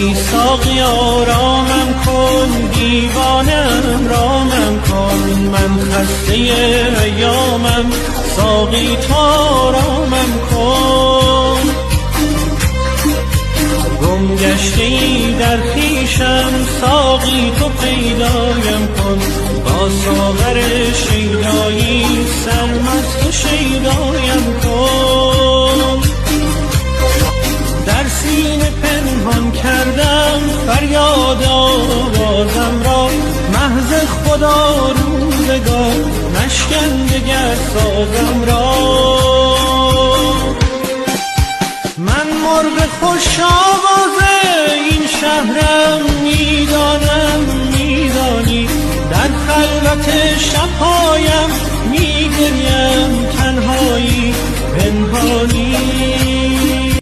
ای ساقی آرامم کن، دیوانم رامم کن، من خسته ایامم، ساقی تو آرامم کن. گم گشته ای در خویشم، ساقی تو پیدایم کن، با ساغر شیدایی سرمست و شیدایم کن. در سینه پنهان کردم فریاد آوازم را، محض خدا روزگار نشکن دگر سازم را. من مرغ خوش آوازه این شهرم، میدانم میدانی، در خلوت شبهایم میگریم تنهایی پنهانی.